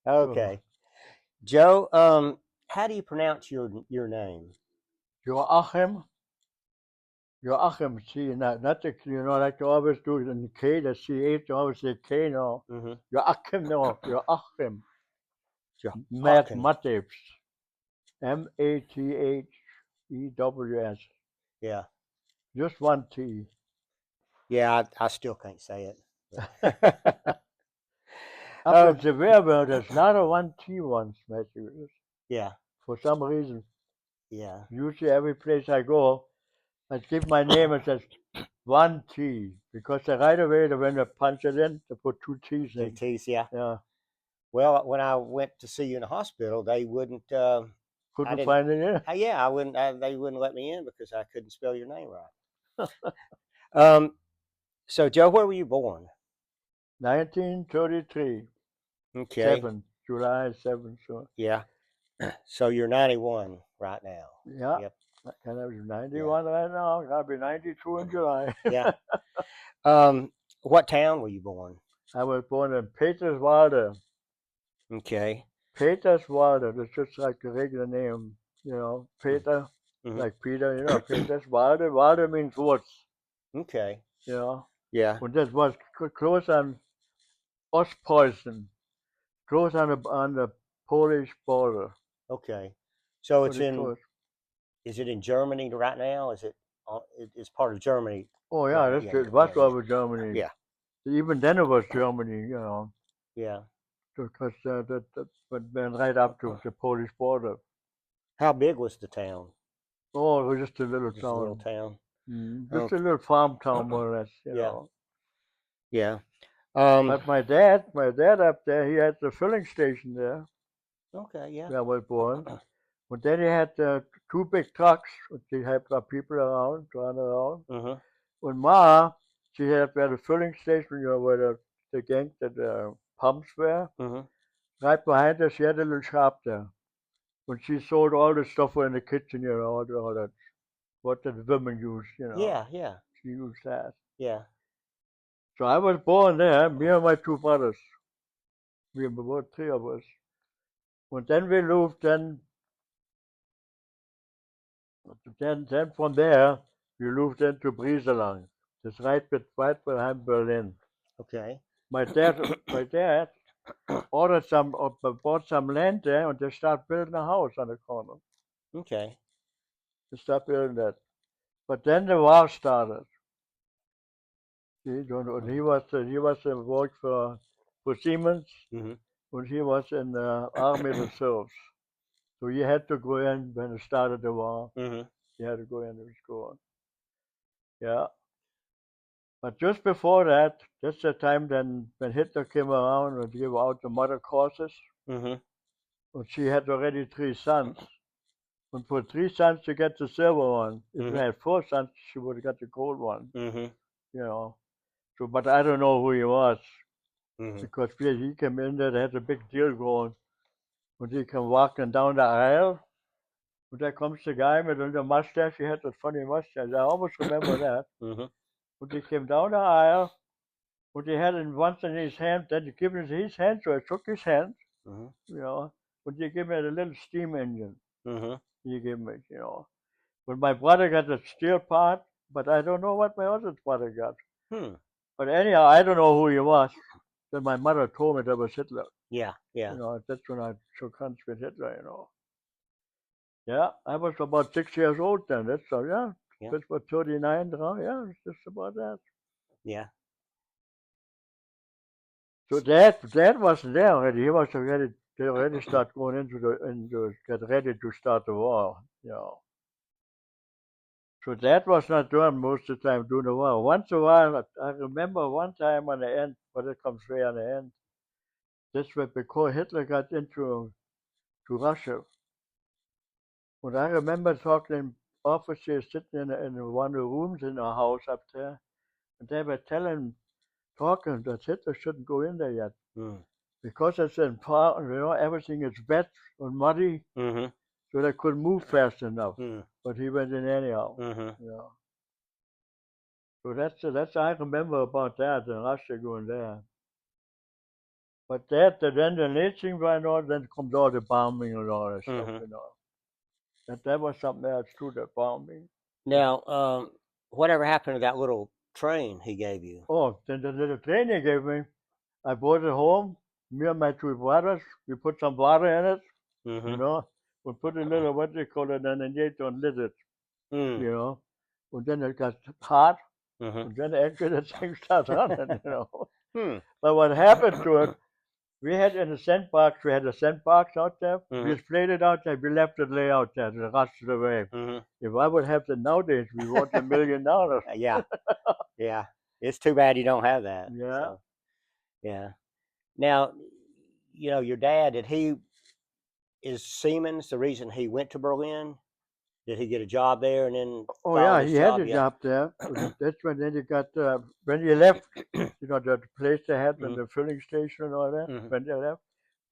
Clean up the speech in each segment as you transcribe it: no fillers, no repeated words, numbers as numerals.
Okay. Joe, how do you pronounce your name? Joachim, Joachim, see, not the, like you always do in the K, the CH, you always say K, no. Mm-hmm. Joachim, no, Joachim. Joachim. Mathews, Mathews. Yeah. Just one T. Yeah, I still can't say it. But Up in oh, Seville, there's not a one T once, Matthews. yeah, For some reason, yeah. usually every place I go, I give my name and says one T because right away when they punch it in, they put two T's Two in. T's, yeah. Yeah, Well, when I went to see you in the hospital, they wouldn't. I couldn't didn't. find it in. Yeah, I wouldn't. They wouldn't let me in because I couldn't spell your name right. Um. So, Joe, where were you born? 1933, Okay. 7, July 7. So Yeah. So you're 91 right now. yeah, Yep. and I was Yeah. 91 right now. I'll be 92 in July. Yeah. Um. What town were you born? I was born in Peterswalde. Okay. Peterswalde, that's just like the regular name, Peter, Mm-hmm. like Peter, Peterswalde. Walde means woods, Okay. you know. Yeah. And that was close on Ostpreußen, close on the Polish border, Okay. So it's pretty in. close. Is it in Germany right now? Is it? It's part of Germany Oh yeah, right now. that's Yeah. good. Yeah. Yeah. That's Yeah. over Germany. Yeah. Even then it was Germany, Yeah. because that went right up to the Polish border. How big was the town? Oh, it was just a little Just a little town. town. Just Oh, a little farm town, more or less, yeah. Yeah. Um. But my dad up there, he had the filling station there Okay. Yeah. where I was born. But then he had two big trucks, which he had people around, run around. Mm-hmm. And Ma, she had where the filling station, where the gang that the pumps were. Mm-hmm. Right behind her, she had a little shop there. When she sold all the stuff in the kitchen, all that, what the women use, Yeah. Yeah. she used that. Yeah. So I was born there, me and my two brothers. We were about three of us. And then we moved, then from there, we moved into Brieselang. That's right behind Berlin. Okay. My dad bought some land there, and they start building a house on the corner. Okay. They start building that. But then the war started. And he was worked for Siemens, Mm-hmm. and he was in the army reserves. So he had to go in when it started the war. Mm-hmm. He had to go in and go on. Yeah. But just before that, that's the time then when Hitler came around and gave out the mother courses, Mm-hmm. and she had already three sons. And for three sons to get the silver one, if she Mm-hmm. had four sons, she would have got the gold one, Mm-hmm. you know. So, but I don't know who he was Mm-hmm. because he came in there, they had a big deal going. When he came walking down the aisle, and there comes the guy with the mustache. He had that funny mustache. I always remember that. Mm-hmm. When he came down the aisle, what he had in once in his hand, then he gave me his hand, so I took his hand, Mm-hmm. you know. But he gave me a little steam engine. Mm-hmm. He gave me. But my brother got the steel part, but I don't know what my other brother got. Hmm. But anyhow, I don't know who he was. Then my mother told me that was Hitler. Yeah. Yeah. That's when I shook hands with Hitler. Yeah, I was about 6 years old then. That's so, yeah. Yeah. That's about 39 now. Yeah, it's just about that. Yeah. So dad wasn't there already. He was already they already start going into get ready to start the war. So dad was not doing most of the time doing the war. Once a while, I remember one time on the end, but it comes way on the end. That's when before Hitler got into to Russia. And I remember talking to officers sitting in one of the rooms in our house up there, and they were talking that Hitler shouldn't go in there yet Mm. because it's in far, everything is wet and muddy, Mm-hmm. so they couldn't move fast enough. Mm. But he went in anyhow. Mm-hmm. Yeah. So that's I remember about that and Russia going there. But that, then the next thing went on, then comes all the bombing and all that stuff, Mhm. you know. That was something else too, the bombing. Now, whatever happened to that little train he gave you? Oh, then the little train he gave me, I brought it home. Me and my two brothers, we put some water in it, you Mhm. know. We put a little, what they call it, and then they don't lit it, Mm. you know. And then it got hot, Mhm. and then actually the thing started running, you know. Hmm. But what happened to it, we had in the sandbox, we had a sandbox out there. We Mhm. just played it out there. We left it lay out there the rest of the way. Mhm. If I would have it nowadays, we want $1 million. Yeah. Yeah. It's too bad you don't have that. Yeah. So, yeah. Now, your dad, is Siemens the reason he went to Berlin? Did he get a job there and then Oh follow yeah, this he had job? a Yeah. job there. That's when then you got when you left, the place they had and Mhm. the filling station and all that. Mhm. When they left,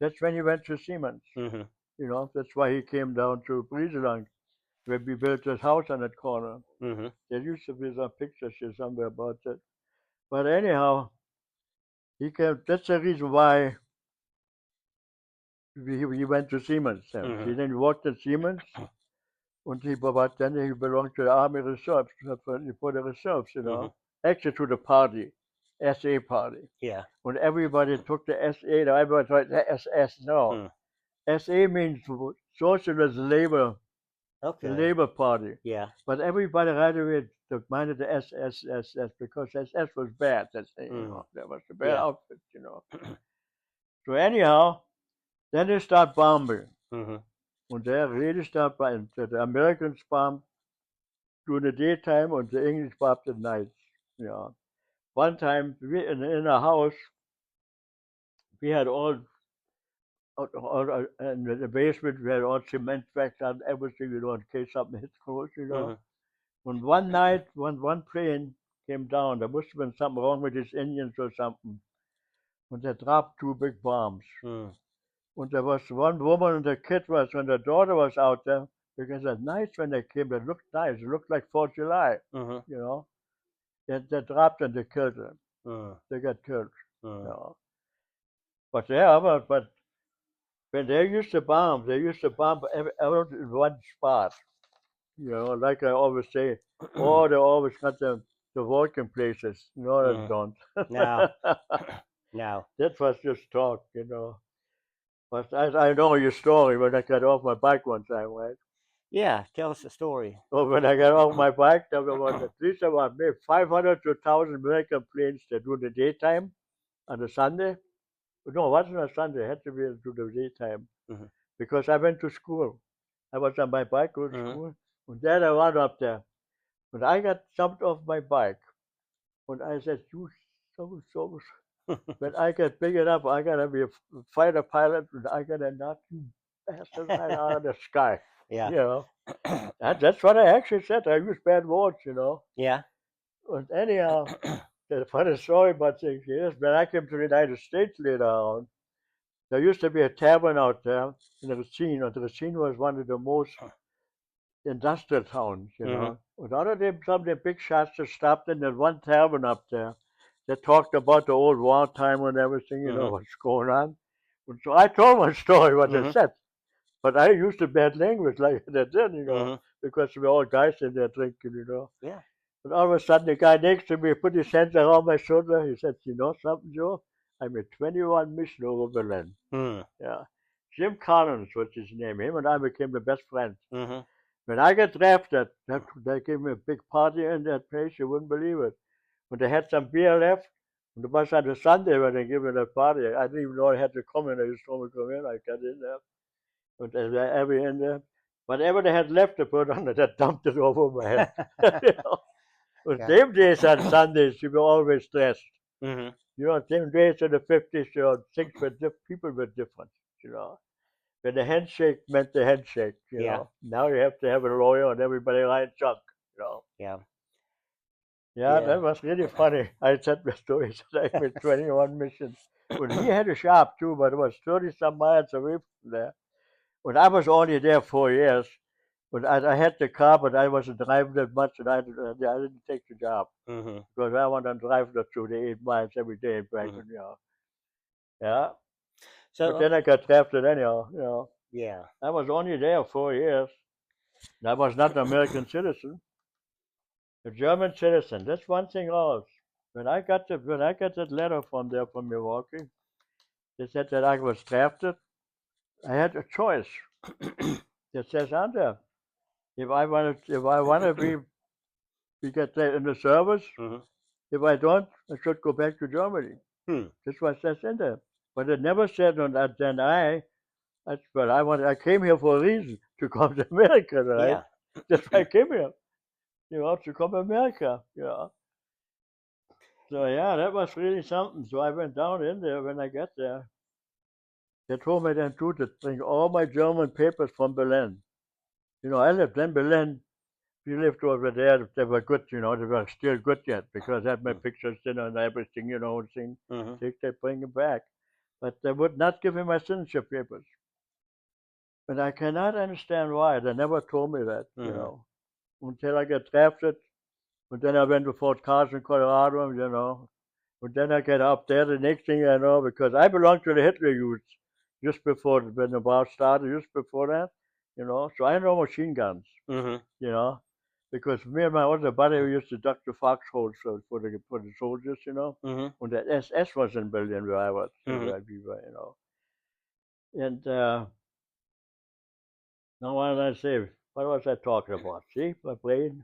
that's when he went to Siemens. Mhm. You know, that's why he came down to Brieselang, where we built this house on that corner. Mhm. There used to be some pictures here somewhere about that. But anyhow, he came. That's the reason why he went to Siemens. He Mhm. then worked at Siemens. And but then he belonged to the Army Reserves, for the reserves, you Mhm. know. Actually to the party, SA party. Yeah. When everybody took the SA, everybody tried the SS. No. Mm. SA means Socialist Labor, the Okay. Labor Party. Yeah. But everybody right away took minded the SSSS because SS was bad. Mm. That was a bad Yeah. outfit, you know. So anyhow, then they start bombing. Mhm. And they really start bombing. The Americans bombed during the daytime and the English bombed at night. You know. One time we in a house we had all in the basement we had all cement tracks and everything, you know, in case something hits close, you know. Mhm. When one night when one plane came down, there must have been something wrong with these Indians or something. And they dropped two big bombs. Mm. And there was one woman and the kid was when the daughter was out there because at night when they came they looked nice. It looked like 4th of July, Mhm. you know. They dropped and they killed them. Mm. They got killed. You Mm. know. But yeah, but when they used to bomb every in one spot. You know, like I always say, oh, they always got the working places. No, they Mhm. don't. No. No. That was just talk, you know. But I know your story when I got off my bike one time, right? Yeah. Tell us the story. Well, when I got off my bike, there was at least about maybe 500 to 1,000 American planes that do the daytime on a Sunday. No, it wasn't a Sunday. It had to be to the daytime Mhm. because I went to school. I was on my bike going to Mhm. school. And then I went up there. When I got jumped off my bike, when I said, you so, when I get big enough, I gotta be a fighter pilot, and I gotta knock you bastard right out of the sky. Yeah. You know, that's what I actually said. I use bad words, you know. Yeah. But anyhow, the funny story about things is, when I came to the United States later on, there used to be a tavern out there in Racine, and Racine was one of the most industrial towns, you Mhm. know. And one of them, some of the big shots that stopped in that one tavern up there. They talked about the old war time and everything, you know, Mhm. what's going on. And so I told my story, what they Mhm. said. But I used the bad language like they did, you know, Mhm. because we're all guys in there drinking, you know. Yeah. And all of a sudden, the guy next to me put his hands around my shoulder. He said, you know something, Joe? I'm a 21 mission over Berlin. Mm. Yeah. Jim Collins was his name. Him and I became the best friends. Mhm. When I got drafted, they gave me a big party in that place. You wouldn't believe it. When they had some beer left, and it was on a Sunday when they gave me that party. I didn't even know I had to come in. They just told me to come in. I got in there. But they every in there. Whatever they had left to put on it, they dumped it over my head. You know? But Yeah. them days on Sundays, you were always dressed. Mhm. You know, them days in the 50s, you know, people were different, you know. When the handshake meant the handshake, you Yeah. know. Now you have to have a lawyer and everybody lines up, you know. Yeah. Yeah, Yeah. that was really funny. I said the story today with 21 missions. Well, he had a shop too, but it was 30 some miles away from there. Well, I was only there 4 years. But I had the car, but I wasn't driving that much, and I didn't take the job Mhm. because I wanted to drive the 2 to 8 miles every day back, Mhm. you know. Yeah. So But then I got drafted anyhow. yeah. I was only there 4 years. I was not an American citizen, a German citizen. That's one thing else. When I got that letter from there from Milwaukee, they said that I was drafted. I had a choice. It says on there, if I want to be get there in the service. Hmm. If I don't, I should go back to Germany. Hmm. That's what it says in there. But it never said on that. Then that's what I wanted. I came here for a reason to come to America, right? Yeah. That's why I came here. To come to America. So yeah, that was really something. So I went down in there when I got there. They told me then too to bring all my German papers from Berlin. I lived in Berlin. We lived over there. They were good, they were still good yet because I had my pictures in and everything, thing. Mm-hmm. They bring it back. But they would not give me my citizenship papers. And I cannot understand why. They never told me that, Mm-hmm. until I got drafted. And then I went to Fort Carson, Colorado, And then I get up there, the next thing I know, because I belonged to the Hitler Youth just before, when the war started, just before that, So I know machine guns, Mm-hmm. you know, because me and my other buddy we used to duck the foxholes for the soldiers, Mm-hmm. And the SS was in Berlin where I was, Mm-hmm. where we were, And now what did I say? What was I talking about? See, my brain.